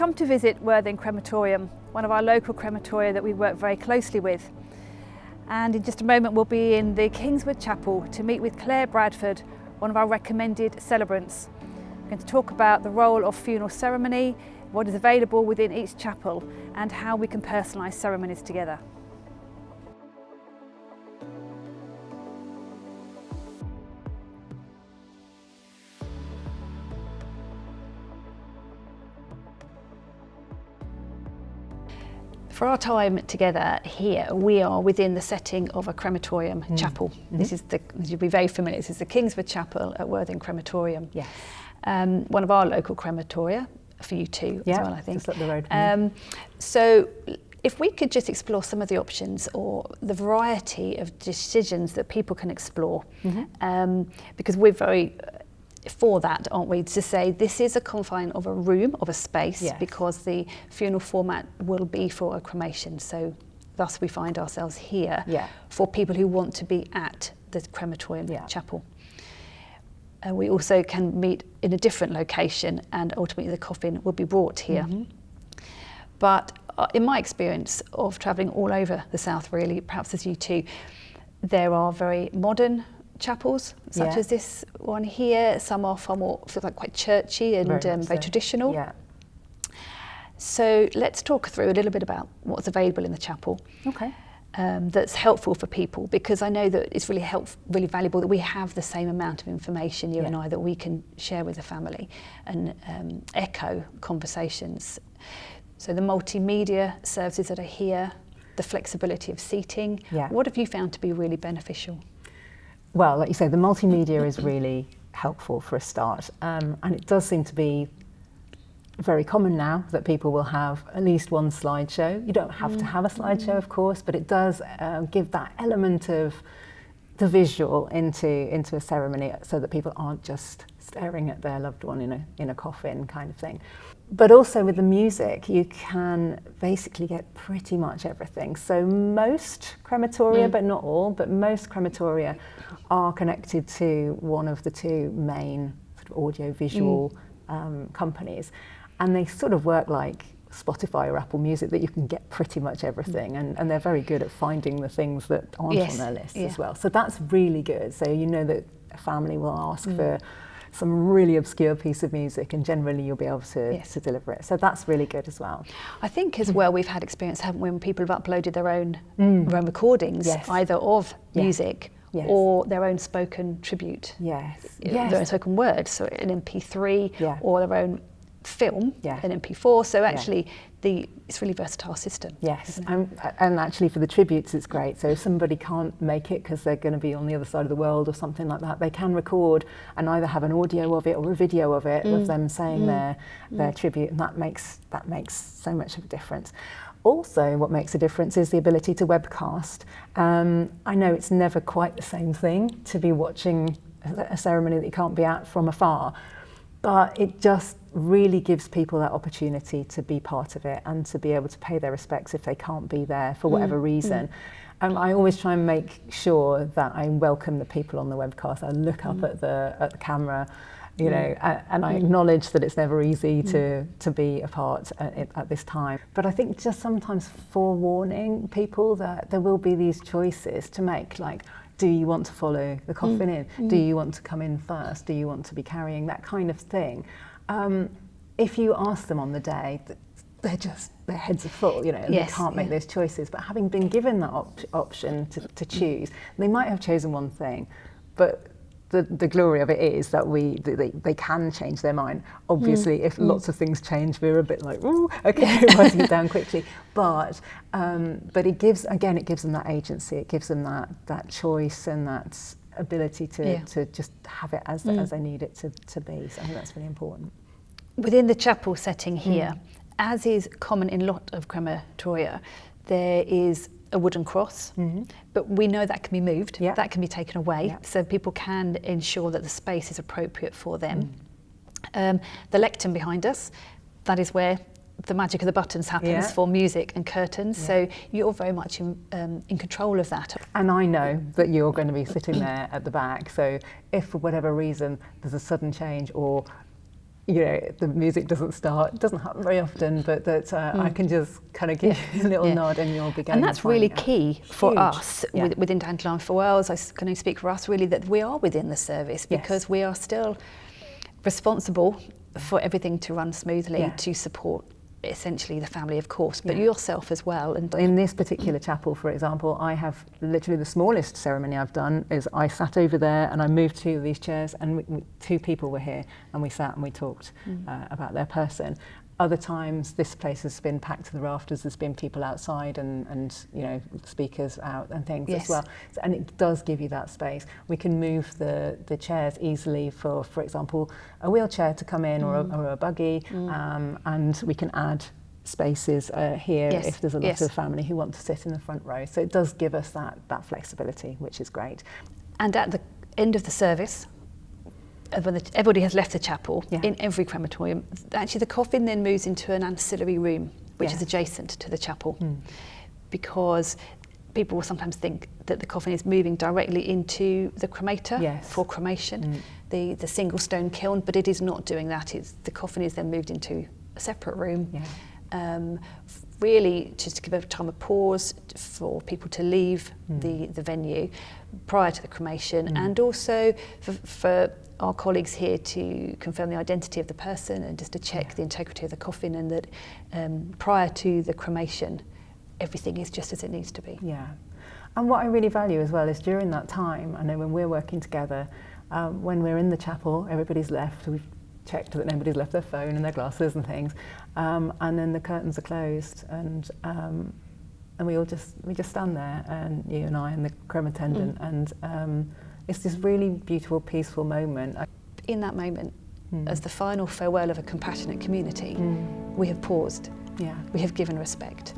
come to visit Worthing Crematorium, one of our local crematoria that we work very closely with. And in just a moment we'll be in the Kingswood Chapel to meet with Claire Bradford, one of our recommended celebrants. We're going to talk about the role of funeral ceremony, what is available within each chapel, and how we can personalise ceremonies together. For our time together here, we are within the setting of a crematorium chapel. This is you'll be very familiar, this is the Kingswood Chapel at Worthing Crematorium. Yes. One of our local crematoria, for you too as well, I think. Just up the road. So if we could just explore some of the options or the variety of decisions that people can explore, because we're very for that, aren't we, to say this is a confine of a room, of a space, because the funeral format will be for a cremation. So thus we find ourselves here for people who want to be at the crematorium chapel. We also can meet in a different location, and ultimately the coffin will be brought here. But in my experience of travelling all over the south, really, perhaps as you too, there are very modern chapels, such as this one here. Some are far more, feel like quite churchy and very traditional. So let's talk through a little bit about what's available in the chapel. That's helpful for people, because I know that it's really valuable that we have the same amount of information, you and I, that we can share with the family and echo conversations. So the multimedia services that are here, the flexibility of seating, what have you found to be really beneficial? Well, like you say, the multimedia is really helpful for a start, and it does seem to be very common now that people will have at least one slideshow. You don't have to have a slideshow, of course, but it does give that element of the visual into a ceremony, so that people aren't just staring at their loved one in a coffin kind of thing. But also with the music, you can basically get pretty much everything. So most crematoria, but not all, but most crematoria are connected to one of the two main sort of audio-visual companies. And they sort of work like Spotify or Apple Music, that you can get pretty much everything. And they're very good at finding the things that aren't on their list as well. So that's really good. So you know that a family will ask for some really obscure piece of music, and generally you'll be able to deliver it. So that's really good as well. I think as well we've had experience, haven't we, when people have uploaded their own recordings, either of music or their own spoken tribute. Their own spoken words, so an MP3 or their own film, an MP4. So actually it's a really versatile system. And actually for the tributes it's great. So if somebody can't make it because they're going to be on the other side of the world or something like that, they can record and either have an audio of it or a video of it, of them saying their tribute, and that makes so much of a difference. Also, what makes a difference is the ability to webcast. I know it's never quite the same thing to be watching a ceremony that you can't be at from afar, but it just really gives people that opportunity to be part of it and to be able to pay their respects if they can't be there for whatever reason. I always try and make sure that I welcome the people on the webcast. I look up at the camera, you know, and I acknowledge that it's never easy to be a part at this time. But I think just sometimes forewarning people that there will be these choices to make, like, do you want to follow the coffin in? Do you want to come in first? Do you want to be carrying that kind of thing? If you ask them on the day, their heads are full, you know, and they can't make those choices. But having been given that option to choose, they might have chosen one thing, but the glory of it is that they can change their mind. Obviously, if lots of things change, we're a bit like, ooh, okay, writing it down quickly. But it gives them that agency. It gives them that choice and that ability to just have it as they need it to be. So I think that's really important. Within the chapel setting here, as is common in a lot of crematoria, there is a wooden cross, but we know that can be moved, that can be taken away, so people can ensure that the space is appropriate for them. The lectern behind us, that is where the magic of the buttons happens for music and curtains, so you're very much in control of that. And I know that you're going to be sitting there at the back, so if for whatever reason there's a sudden change or you know, the music doesn't start. It doesn't happen very often, but that I can just kind of give you a little nod and you'll be going. And that's really key for Huge. us within Dandelion Farewells. I can only speak for us really, that we are within the service because we are still responsible for everything to run smoothly, to support essentially the family, of course, but yourself as well. And in this particular chapel, for example, I have literally the smallest ceremony I've done is I sat over there and I moved two of these chairs, and two people were here and we sat and we talked about their person. Other times this place has been packed to the rafters. There's been people outside and you know, speakers out and things as well. So, and it does give you that space. We can move the chairs easily for example, a wheelchair to come in or a buggy, and we can add spaces here if there's a lot of family who want to sit in the front row. So it does give us that flexibility, which is great. And at the end of the service, when everybody has left the chapel, in every crematorium, actually the coffin then moves into an ancillary room, which is adjacent to the chapel, because people will sometimes think that the coffin is moving directly into the cremator for cremation, the single stone kiln, but it is not doing that. The coffin is then moved into a separate room, really just to give a time of pause for people to leave the venue prior to the cremation, and also for our colleagues here to confirm the identity of the person and just to check the integrity of the coffin, and that prior to the cremation everything is just as it needs to be. Yeah, and what I really value as well is during that time, I know when we're working together, when we're in the chapel, everybody's left, we've checked that nobody's left their phone and their glasses and things, and then the curtains are closed, and we just stand there, and you and I and the creme attendant, and it's this really beautiful, peaceful moment. In that moment, as the final farewell of a compassionate community, we have paused. We have given respect.